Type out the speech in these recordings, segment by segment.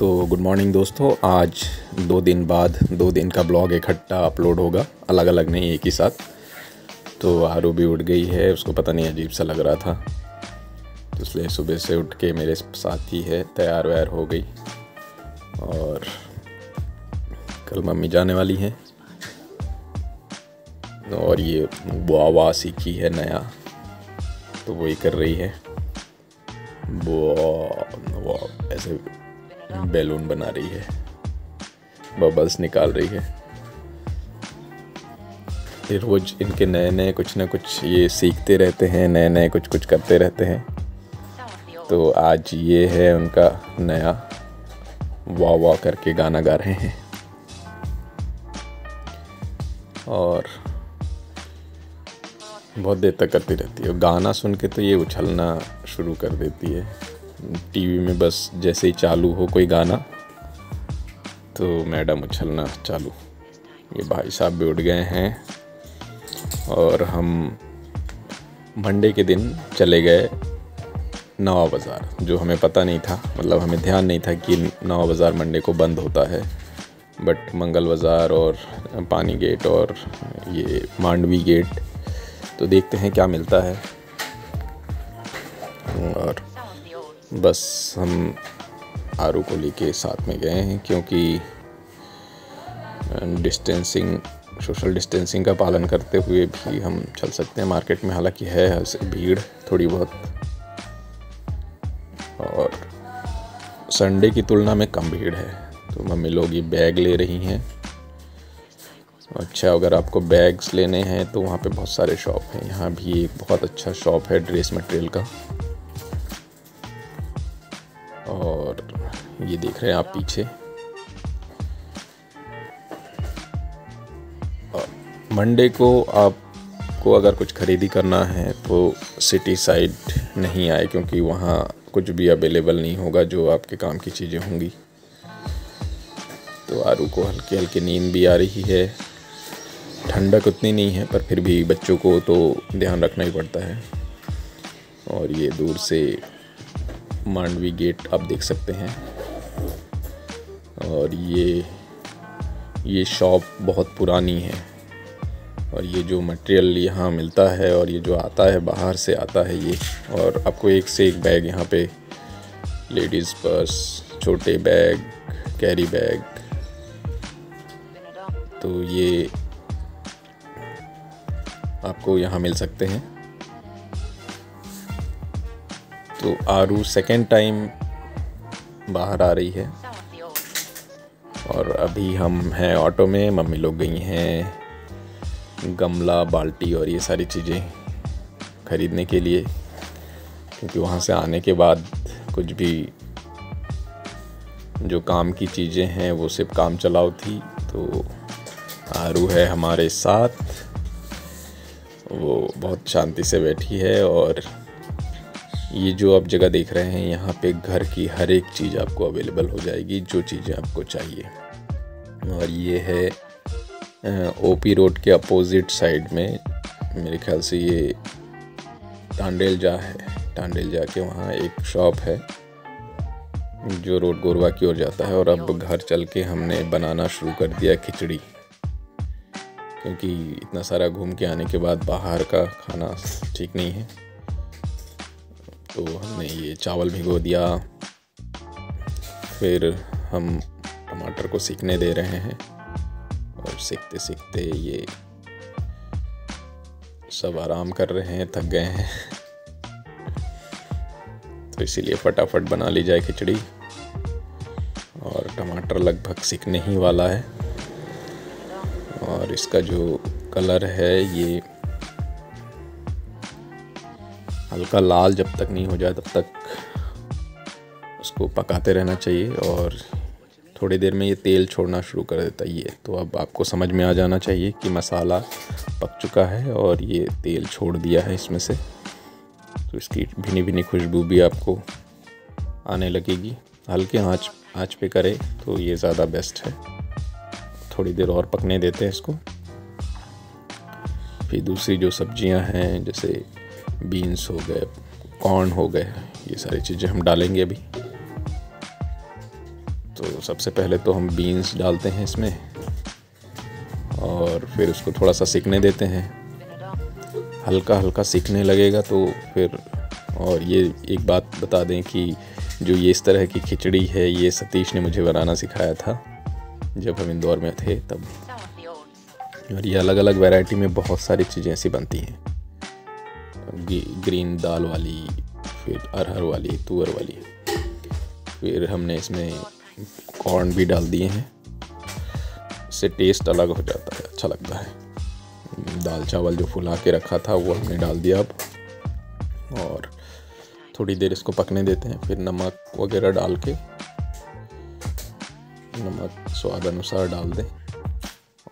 तो good morning दोस्तों। आज 2 दिन बाद 2 दिन का ब्लॉग इकट्ठा अपलोड होगा, अलग अलग नहीं, एक ही साथ। तो आरू भी उठ गई है, उसको पता नहीं अजीब सा लग रहा था, तो इसलिए सुबह से उठ के मेरे साथ ही है, तैयार वैयार हो गई। और कल मम्मी जाने वाली हैं और ये बुआ सीखी है नया, तो वही कर रही है। वो ऐसे बैलून बना रही है, बबल्स निकाल रही है। फिर रोज इनके नए नए कुछ ना कुछ ये सीखते रहते हैं, नए नए कुछ कुछ करते रहते हैं। तो आज ये है उनका नया वाह वाह करके गाना गा रहे हैं। और बहुत देर तक करती रहती है, गाना सुन के तो ये उछलना शुरू कर देती है। टीवी में बस जैसे ही चालू हो कोई गाना तो मैडम उछलना चालू। ये भाई साहब भी उठ गए हैं और हम मंडे के दिन चले गए नवा बाज़ार, जो हमें पता नहीं था, मतलब हमें ध्यान नहीं था कि नवा बाज़ार मंडे को बंद होता है। बट मंगल बाज़ार और पानी गेट और ये मांडवी गेट, तो देखते हैं क्या मिलता है। और बस हम आरू को लेके साथ में गए हैं, क्योंकि सोशल डिस्टेंसिंग का पालन करते हुए भी हम चल सकते हैं मार्केट में। हालांकि है भीड़ थोड़ी बहुत, और संडे की तुलना में कम भीड़ है। तो मम्मी लोग ये बैग ले रही हैं। अच्छा, अगर आपको बैग्स लेने हैं तो वहाँ पे बहुत सारे शॉप हैं। यहाँ भी एक बहुत अच्छा शॉप है ड्रेस मटेरियल का। और ये देख रहे हैं आप पीछे। मंडे को आपको अगर कुछ ख़रीदी करना है तो सिटी साइड नहीं आए, क्योंकि वहाँ कुछ भी अवेलेबल नहीं होगा जो आपके काम की चीज़ें होंगी। तो आरू को हल्की हल्की नींद भी आ रही है। ठंडक उतनी नहीं है, पर फिर भी बच्चों को तो ध्यान रखना ही पड़ता है। और ये दूर से मांडवी गेट आप देख सकते हैं। और ये शॉप बहुत पुरानी है, और ये जो मटेरियल यहाँ मिलता है और ये जो आता है बाहर से आता है ये। और आपको एक से एक बैग यहाँ पे, लेडीज़ पर्स, छोटे बैग, कैरी बैग, तो ये आपको यहाँ मिल सकते हैं। तो आरू सेकेंड टाइम बाहर आ रही है। और अभी हम हैं ऑटो में, मम्मी लोग गई हैं गमला, बाल्टी और ये सारी चीज़ें ख़रीदने के लिए, क्योंकि वहाँ से आने के बाद कुछ भी जो काम की चीज़ें हैं वो सिर्फ काम चलाओ थी। तो आरू है हमारे साथ, वो बहुत शांति से बैठी है। और ये जो आप जगह देख रहे हैं, यहाँ पे घर की हर एक चीज़ आपको अवेलेबल हो जाएगी, जो चीज़ें आपको चाहिए। और ये है ओपी रोड के अपोजिट साइड में, मेरे ख्याल से ये टांडेल जा के वहाँ एक शॉप है जो रोड गोरवा की ओर जाता है। और अब घर चल के हमने बनाना शुरू कर दिया खिचड़ी, क्योंकि इतना सारा घूम के आने के बाद बाहर का खाना ठीक नहीं है। तो हमने ये चावल भिगो दिया, फिर हम टमाटर को सीखने दे रहे हैं। और सीखते सीखते ये सब आराम कर रहे हैं, थक गए हैं। तो इसीलिए फटाफट बना ली जाए खिचड़ी। और टमाटर लगभग सीखने ही वाला है। और इसका जो कलर है ये हल्का लाल जब तक नहीं हो जाए तब तक उसको पकाते रहना चाहिए। और थोड़ी देर में ये तेल छोड़ना शुरू कर देता है ये। तो अब आपको समझ में आ जाना चाहिए कि मसाला पक चुका है और ये तेल छोड़ दिया है इसमें से। तो इसकी भीनी भीनी खुशबू भी आपको आने लगेगी। हल्के आँच पे करें तो ये ज़्यादा बेस्ट है। थोड़ी देर और पकने देते हैं इसको। फिर दूसरी जो सब्जियां हैं, जैसे बीन्स हो गए, कॉर्न हो गए, ये सारी चीज़ें हम डालेंगे अभी। तो सबसे पहले तो हम बीन्स डालते हैं इसमें और फिर उसको थोड़ा सा सीखने देते हैं। हल्का हल्का सीखने लगेगा तो फिर, और ये एक बात बता दें कि जो ये इस तरह की खिचड़ी है ये सतीश ने मुझे बनाना सिखाया था जब हम इंदौर में थे तब। और ये अलग अलग वैरायटी में बहुत सारी चीज़ें ऐसी बनती हैं, ग्रीन दाल वाली, फिर अरहर वाली, तुअर वाली, फिर हमने इसमें कॉर्न भी डाल दिए हैं। इससे टेस्ट अलग हो जाता है, अच्छा लगता है। दाल चावल जो फुला के रखा था वो हमने डाल दिया अब, और थोड़ी देर इसको पकने देते हैं। फिर नमक वगैरह डाल के, नमक स्वाद अनुसार डाल दें,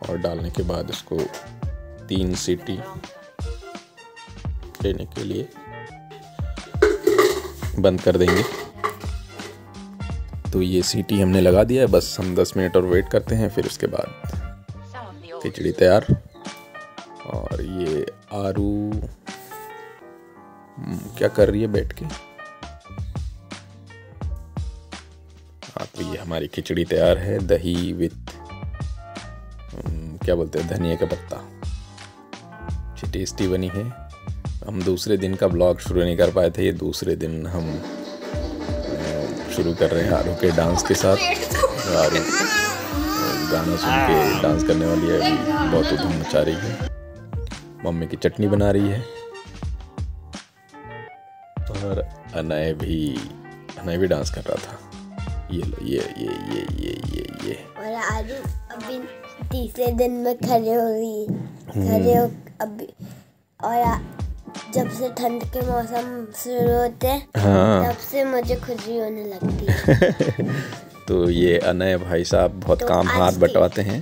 और डालने के बाद इसको 3 सीटी लेने के लिए बंद कर देंगे। तो ये सीटी हमने लगा दिया है, बस हम 10 मिनट और वेट करते हैं, फिर उसके बाद खिचड़ी तैयार। और ये आरू क्या कर रही है बैठ के? हाँ, तो ये हमारी खिचड़ी तैयार है, दही विथ क्या बोलते हैं, धनिया का पत्ता। अच्छी टेस्टी बनी है। हम दूसरे दिन का ब्लॉग शुरू नहीं कर पाए थे, ये दूसरे दिन हम शुरू कर रहे हैं आरू के डांस के साथ। आरू गाना सुन के डांस करने वाली है, अभी बहुत धूम मचा रही है। मम्मी की चटनी बना रही है, और अनय भी डांस कर रहा था। ये लो, ये और आरू अभी तीसरे दिन में खड़े हो अभी, और जब से ठंड के मौसम शुरू होते हैं तब से मुझे खुशी होने लगती है। तो ये अनय भाई साहब बहुत काम हाथ बटवाते हैं।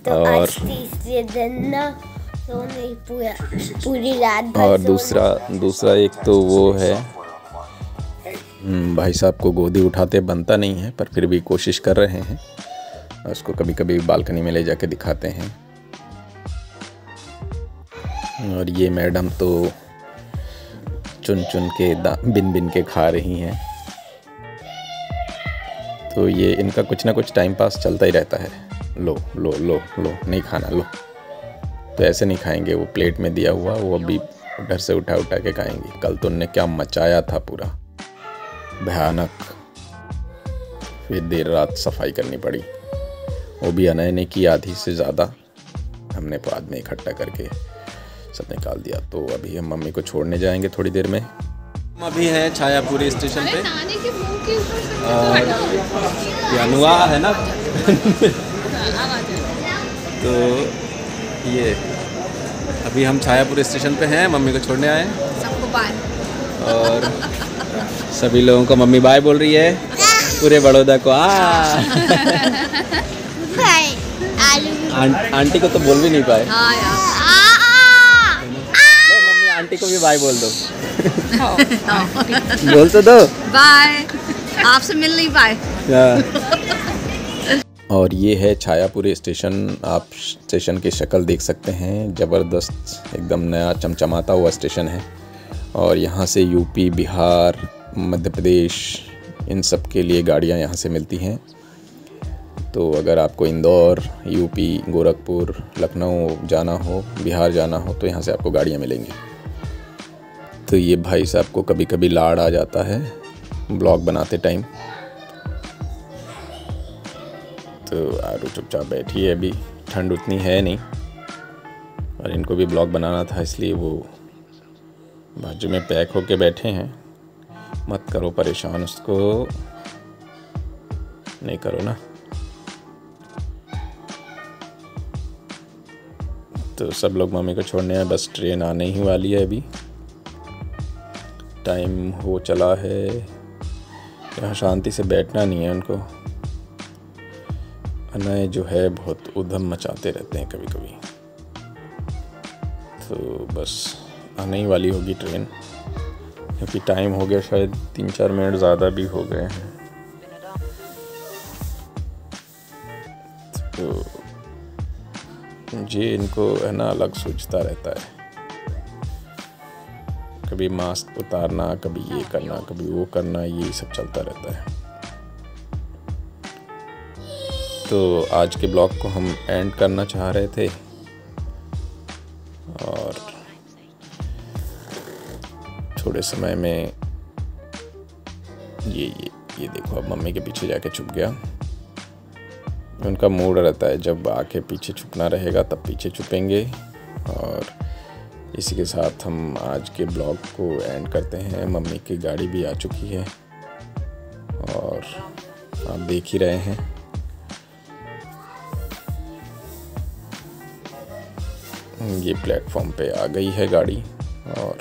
तो और आज तीसरे दिन ना तो नहीं पूरी रात भर। और दूसरा एक तो वो है, भाई साहब को गोदी उठाते बनता नहीं है, पर फिर भी कोशिश कर रहे हैं। उसको कभी कभी बालकनी में ले जाके दिखाते हैं। और ये मैडम तो चुन चुन के बिन के खा रही हैं। तो ये इनका कुछ ना कुछ टाइम पास चलता ही रहता है। लो लो लो लो, नहीं खाना, लो। तो ऐसे नहीं खाएंगे, वो प्लेट में दिया हुआ वो अभी घर से उठा के खाएंगे। कल तो उनने क्या मचाया था, पूरा भयानक। फिर देर रात सफाई करनी पड़ी, वो भी अनय ने की आधी से ज़्यादा, हमने बाद में इकट्ठा करके सब निकाल दिया। तो अभी हम मम्मी को छोड़ने जाएंगे थोड़ी देर में। हम अभी हैं छायापुरी स्टेशन पे, और अनुआ है ना। तो ये अभी हम छायापुरी स्टेशन पे हैं, मम्मी को छोड़ने आए। सबको बाय। और सभी लोगों को मम्मी बाय बोल रही है, पूरे बड़ौदा को। आंटी को तो बोल भी नहीं पाए। हाँ यार। लो मम्मी, आंटी को भी बाय बोल दो। बोल तो दो बाय, आपसे मिल नहीं पाए। और ये है छायापुरी स्टेशन। आप स्टेशन की शक्ल देख सकते हैं, ज़बरदस्त एकदम नया चमचमाता हुआ स्टेशन है। और यहाँ से यूपी, बिहार, मध्य प्रदेश, इन सब के लिए गाड़ियाँ यहाँ से मिलती हैं। तो अगर आपको इंदौर, यूपी, गोरखपुर, लखनऊ जाना हो, बिहार जाना हो, तो यहाँ से आपको गाड़ियाँ मिलेंगी। तो ये भाई साहब को कभी कभी लाड़ आ जाता है ब्लॉग बनाते टाइम। तो आरू चुपचाप बैठी है, अभी ठंड उतनी है नहीं, और इनको भी ब्लॉग बनाना था, इसलिए वो बाजू में पैक होके बैठे हैं। मत करो परेशान उसको, नहीं करो ना। तो सब लोग मम्मी को छोड़ने आए, बस ट्रेन आने ही वाली है। अभी टाइम हो चला है, यहाँ शांति से बैठना नहीं है उनको। अनय जो है बहुत उधम मचाते रहते हैं कभी कभी। तो बस आने ही वाली होगी ट्रेन, क्योंकि टाइम हो गया, शायद 3-4 मिनट ज़्यादा भी हो गए हैं। तो ये इनको है ना अलग सोचता रहता है, कभी मास्क उतारना, कभी ये करना, कभी वो करना, ये सब चलता रहता है। तो आज के ब्लॉग को हम एंड करना चाह रहे थे और थोड़े समय में ये देखो अब मम्मी के पीछे जाके छुप गया। उनका मूड रहता है जब आके पीछे छुपना रहेगा तब पीछे छुपेंगे। और इसी के साथ हम आज के ब्लॉग को एंड करते हैं। मम्मी की गाड़ी भी आ चुकी है और आप देख ही रहे हैं। ये प्लेटफॉर्म पे आ गई है गाड़ी और